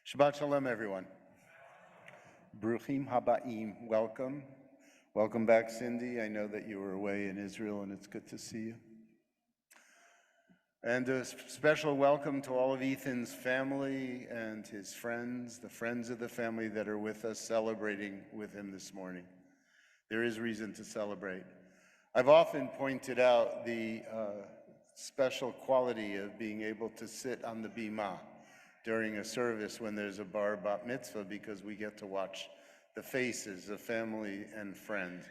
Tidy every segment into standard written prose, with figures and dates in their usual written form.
Shabbat Shalom, everyone. Bruchim Habaim, welcome. Welcome back, Cindy. I know that you were away in Israel, and it's good to see you. And a special welcome to all of Ethan's family and his friends, the friends of the family that are with us celebrating with him this morning. There is reason to celebrate. I've often pointed out the special quality of being able to sit on the bima during a service when there's a bar bat mitzvah, because we get to watch the faces of family and friends.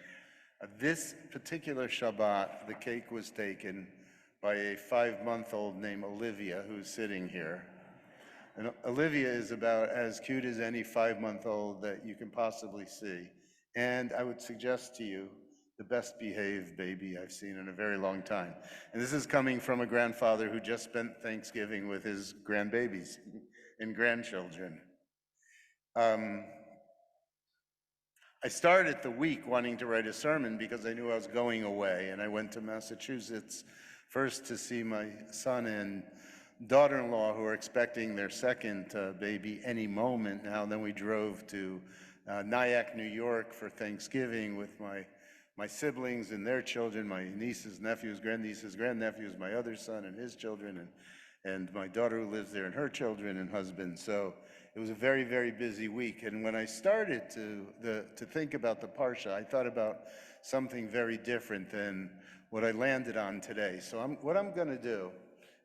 This particular Shabbat, the cake was taken by a 5-month-old named Olivia, who's sitting here. And Olivia is about as cute as any 5-month-old that you can possibly see. And I would suggest to you, the best behaved baby I've seen in a very long time. And this is coming from a grandfather who just spent Thanksgiving with his grandbabies and grandchildren. I started the week wanting to write a sermon because I knew I was going away, and I went to Massachusetts first to see my son and daughter-in-law, who are expecting their second baby any moment now. Then we drove to Nyack, New York for Thanksgiving with my siblings and their children, my nieces, nephews, grandnieces, grandnephews, my other son and his children, and my daughter who lives there and her children and husband. So it was a very, very busy week. And when I started to think about the Parsha, I thought about something very different than what I landed on today. So what I'm going to do,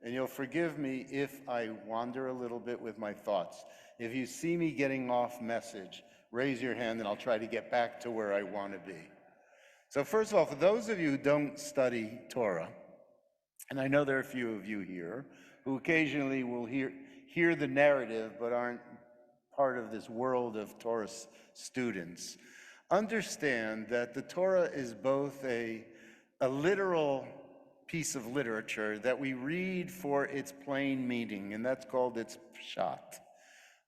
and you'll forgive me if I wander a little bit with my thoughts. If you see me getting off message, raise your hand and I'll try to get back to where I want to be. So first of all, for those of you who don't study Torah, and I know there are a few of you here who occasionally will hear the narrative but aren't part of this world of Torah students, understand that the Torah is both a literal piece of literature that we read for its plain meaning, and that's called its pshat.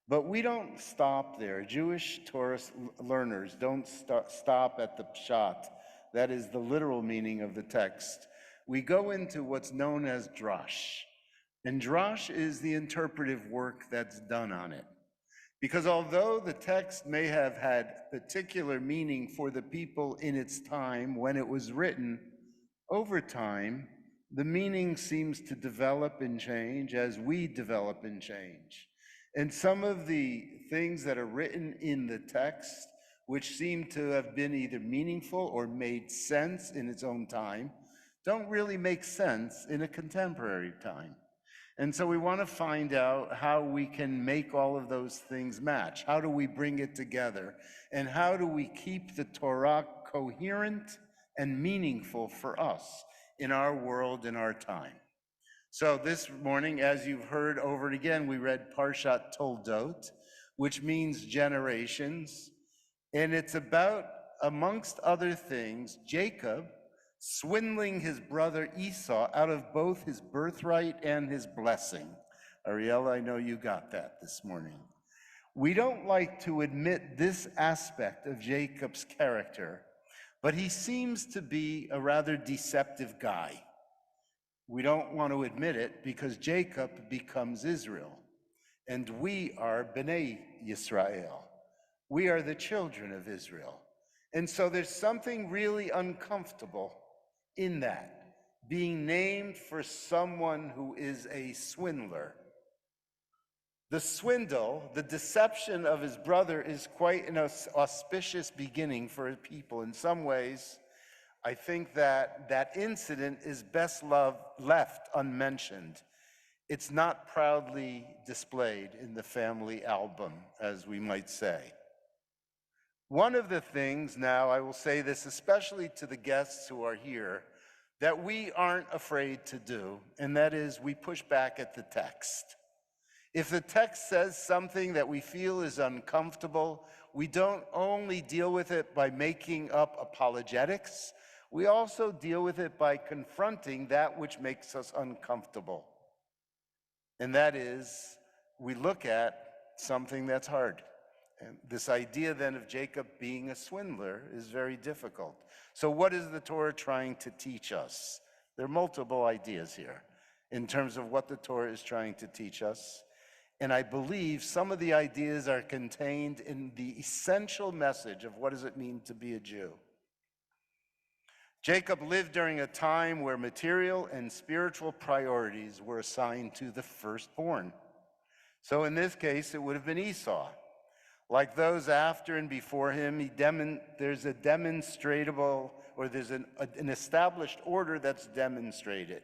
But we don't stop there. Jewish Torah learners don't stop at the pshat. That is the literal meaning of the text. We go into what's known as drash. And drash is the interpretive work that's done on it. Because although the text may have had particular meaning for the people in its time when it was written, over time, the meaning seems to develop and change as we develop and change. And some of the things that are written in the text, which seem to have been either meaningful or made sense in its own time, don't really make sense in a contemporary time. And so we want to find out how we can make all of those things match. How do we bring it together? And how do we keep the Torah coherent and meaningful for us in our world, in our time? So this morning, as you've heard over and again, we read Parshat Toldot, which means generations. And it's about, amongst other things, Jacob swindling his brother Esau out of both his birthright and his blessing. Ariella, I know you got that this morning. We don't like to admit this aspect of Jacob's character, but he seems to be a rather deceptive guy. We don't want to admit it because Jacob becomes Israel, and we are Bnei Yisrael. We are the children of Israel. And so there's something really uncomfortable in that, being named for someone who is a swindler. The swindle, the deception of his brother, is quite an auspicious beginning for a people. In some ways, I think that incident is best left unmentioned. It's not proudly displayed in the family album, as we might say. One of the things, now I will say this especially to the guests who are here, that we aren't afraid to do, and that is we push back at the text. If the text says something that we feel is uncomfortable, we don't only deal with it by making up apologetics, we also deal with it by confronting that which makes us uncomfortable. And that is, we look at something that's hard. And this idea then of Jacob being a swindler is very difficult. So what is the Torah trying to teach us? There are multiple ideas here in terms of what the Torah is trying to teach us. And I believe some of the ideas are contained in the essential message of what does it mean to be a Jew. Jacob lived during a time where material and spiritual priorities were assigned to the firstborn. So in this case, it would have been Esau. Like those after and before him, there's a demonstrable, or there's an established order that's demonstrated.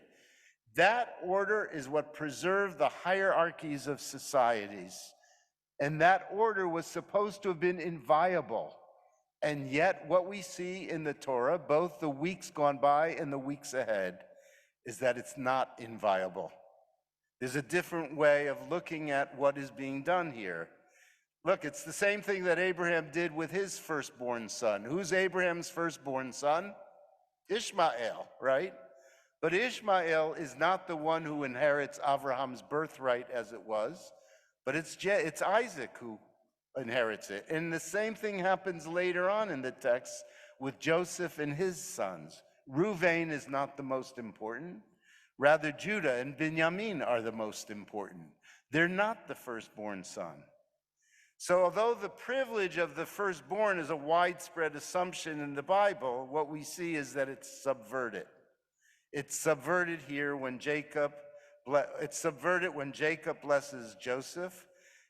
That order is what preserved the hierarchies of societies. And that order was supposed to have been inviolable. And yet what we see in the Torah, both the weeks gone by and the weeks ahead, is that it's not inviolable. There's a different way of looking at what is being done here. Look, it's the same thing that Abraham did with his firstborn son. Who's Abraham's firstborn son? Ishmael, right? But Ishmael is not the one who inherits Abraham's birthright as it was, but it's Isaac who inherits it. And the same thing happens later on in the text with Joseph and his sons. Reuven is not the most important. Rather, Judah and Benjamin are the most important. They're not the firstborn son. So although the privilege of the firstborn is a widespread assumption in the Bible, what we see is that it's subverted. It's subverted here when Jacob blesses Joseph,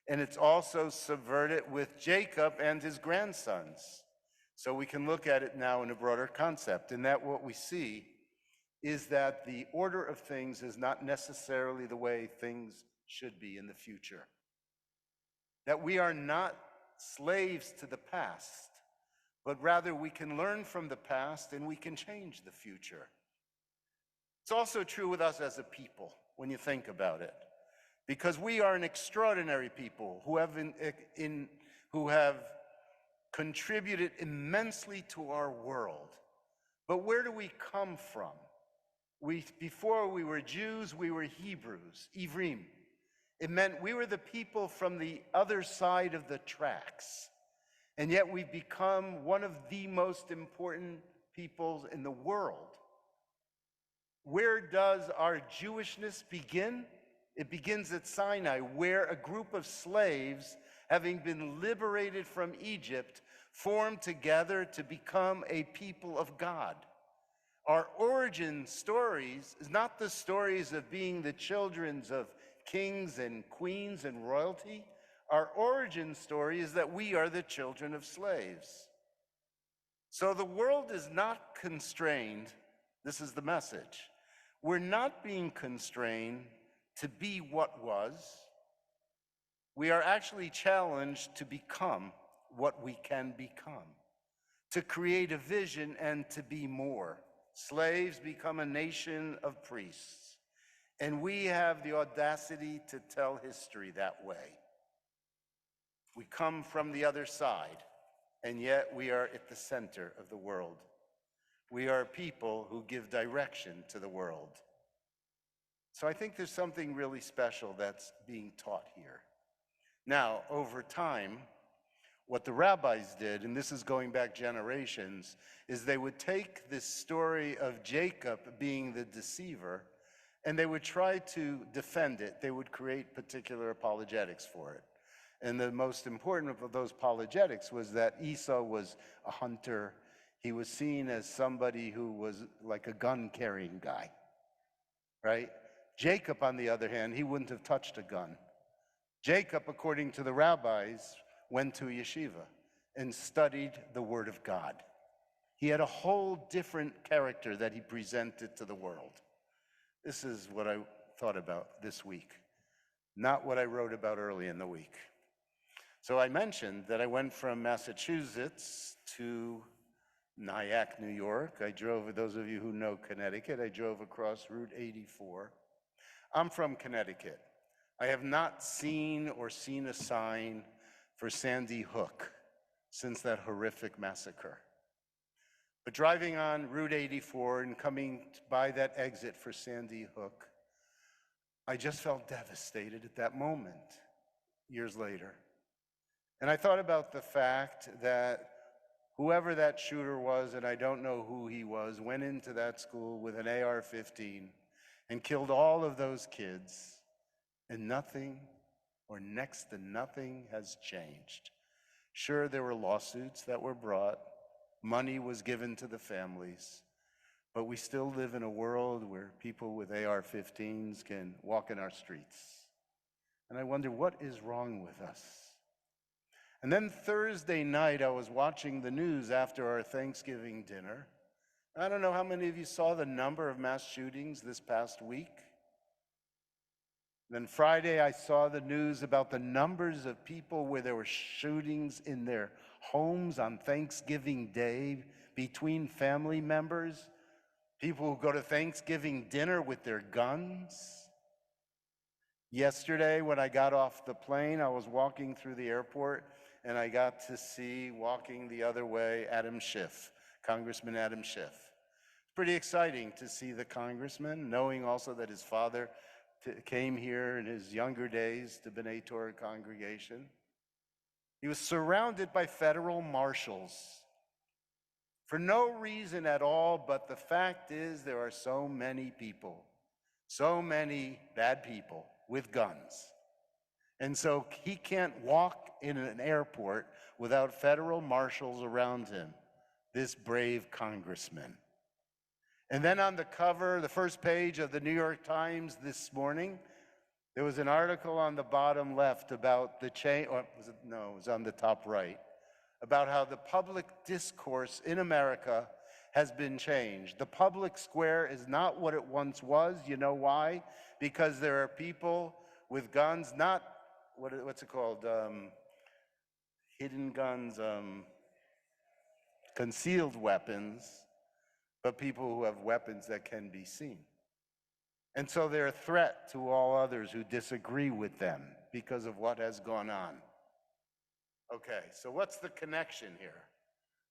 and it's also subverted with Jacob and his grandsons. So we can look at it now in a broader concept, and that what we see is that the order of things is not necessarily the way things should be in the future. That we are not slaves to the past, but rather we can learn from the past and we can change the future. It's also true with us as a people, when you think about it, because we are an extraordinary people who have contributed immensely to our world. But where do we come from? Before we were Jews, we were Hebrews, Ivrim. It meant we were the people from the other side of the tracks. And yet we've become one of the most important peoples in the world. Where does our Jewishness begin? It begins at Sinai, where a group of slaves, having been liberated from Egypt, formed together to become a people of God. Our origin stories is not the stories of being the children of kings and queens and royalty. Our origin story is that we are the children of slaves. So the world is not constrained. This is the message. We're not being constrained to be what was. We are actually challenged to become what we can become, to create a vision and to be more. Slaves become a nation of priests, and we have the audacity to tell history that way. We come from the other side, and yet we are at the center of the world. We are people who give direction to the world. So I think there's something really special that's being taught here. Now, over time, what the rabbis did, and this is going back generations, is they would take this story of Jacob being the deceiver, and they would try to defend it. They would create particular apologetics for it. And the most important of those apologetics was that Esau was a hunter. He was seen as somebody who was like a gun-carrying guy, right? Jacob, on the other hand, he wouldn't have touched a gun. Jacob, according to the rabbis, went to yeshiva and studied the Word of God. He had a whole different character that he presented to the world. This is what I thought about this week, not what I wrote about early in the week. So I mentioned that I went from Massachusetts to Nyack, New York. I drove, those of you who know Connecticut, I drove across Route 84. I'm from Connecticut. I have not seen a sign for Sandy Hook since that horrific massacre. But driving on Route 84 and coming by that exit for Sandy Hook, I just felt devastated at that moment, years later. And I thought about the fact that whoever that shooter was, and I don't know who he was, went into that school with an AR-15 and killed all of those kids, and nothing or next to nothing has changed. Sure, there were lawsuits that were brought, money was given to the families, but we still live in a world where people with AR-15s can walk in our streets. And I wonder, what is wrong with us? And then Thursday night, I was watching the news after our Thanksgiving dinner. I don't know how many of you saw the number of mass shootings this past week. Then Friday, I saw the news about the numbers of people where there were shootings in their homes on Thanksgiving Day between family members, people who go to Thanksgiving dinner with their guns. Yesterday, when I got off the plane, I was walking through the airport, and I got to see, walking the other way, Adam Schiff, Congressman Adam Schiff. It's pretty exciting to see the congressman, knowing also that his father came here in his younger days to B'nai Torah congregation. He was surrounded by federal marshals for no reason at all, but the fact is there are so many people, so many bad people with guns. And so he can't walk in an airport without federal marshals around him, this brave congressman. And then on the cover, the first page of the New York Times this morning, there was an article on the bottom left about the change, or was it, no, it was on the top right, about how the public discourse in America has been changed. The public square is not what it once was. You know why? Because there are people with guns, not, what's it called? Hidden guns, concealed weapons, but people who have weapons that can be seen. And so they're a threat to all others who disagree with them because of what has gone on. Okay, so what's the connection here?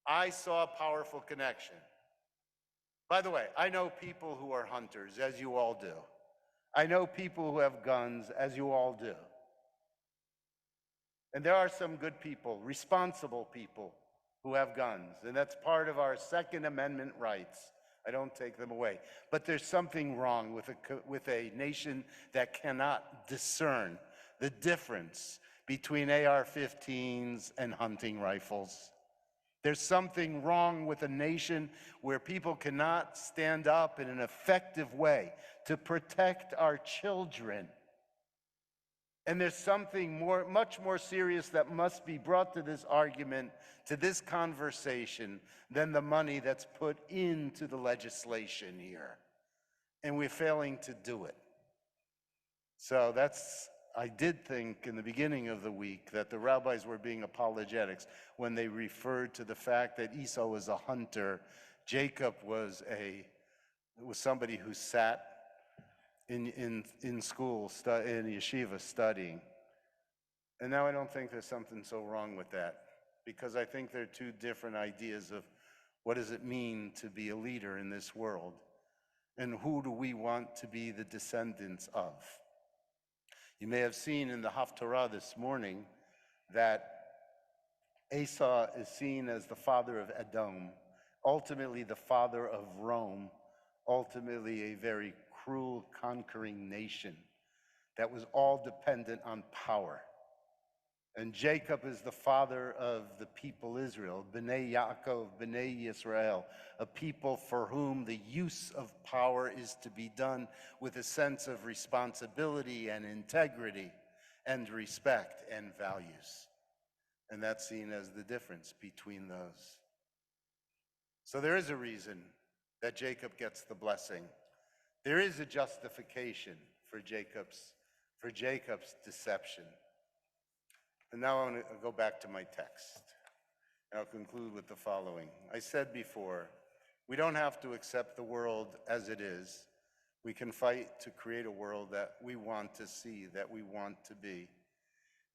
I saw a powerful connection. By the way, I know people who are hunters, as you all do. I know people who have guns, as you all do. And there are some good people, responsible people, who have guns, and that's part of our Second Amendment rights. I don't take them away. But there's something wrong with a nation that cannot discern the difference between AR-15s and hunting rifles. There's something wrong with a nation where people cannot stand up in an effective way to protect our children. And there's something much more serious that must be brought to this argument, to this conversation, than the money that's put into the legislation here. And we're failing to do it. So I did think in the beginning of the week that the rabbis were being apologetics when they referred to the fact that Esau was a hunter, Jacob was somebody who sat in school, in yeshiva, studying. And now I don't think there's something so wrong with that, because I think there are two different ideas of what does it mean to be a leader in this world, and who do we want to be the descendants of. You may have seen in the Haftarah this morning that Esau is seen as the father of Edom, ultimately the father of Rome, ultimately a very cruel, conquering nation that was all dependent on power. And Jacob is the father of the people Israel, B'nai Yaakov, B'nai Yisrael, a people for whom the use of power is to be done with a sense of responsibility and integrity and respect and values. And that's seen as the difference between those. So there is a reason that Jacob gets the blessing. There is a justification for Jacob's deception. And now I want to go back to my text. And I'll conclude with the following. I said before, we don't have to accept the world as it is. We can fight to create a world that we want to see, that we want to be.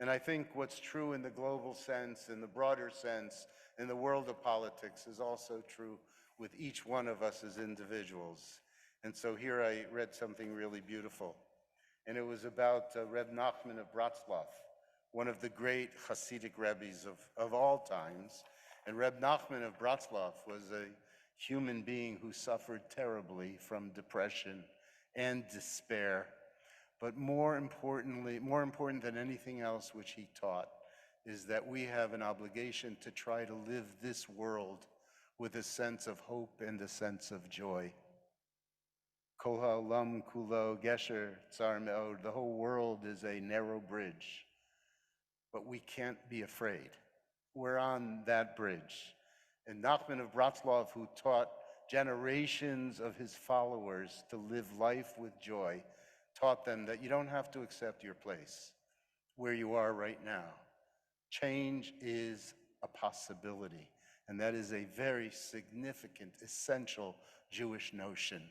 And I think what's true in the global sense, in the broader sense, in the world of politics is also true with each one of us as individuals. And so here I read something really beautiful. And it was about Reb Nachman of Bratslav, one of the great Hasidic rabbis of all times. And Reb Nachman of Bratslav was a human being who suffered terribly from depression and despair. But more importantly, more important than anything else which he taught, is that we have an obligation to try to live this world with a sense of hope and a sense of joy. Kol ha'olam kulo gesher tzar me'od. The whole world is a narrow bridge, but we can't be afraid. We're on that bridge. And Nachman of Bratslav, who taught generations of his followers to live life with joy, taught them that you don't have to accept your place where you are right now. Change is a possibility, and that is a very significant, essential Jewish notion.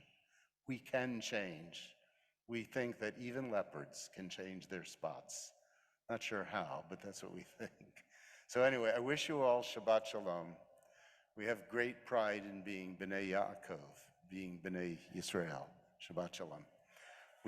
We can change. We think that even leopards can change their spots. Not sure how, but that's what we think. So anyway, I wish you all Shabbat Shalom. We have great pride in being B'nai Yaakov, being B'nai Yisrael. Shabbat Shalom.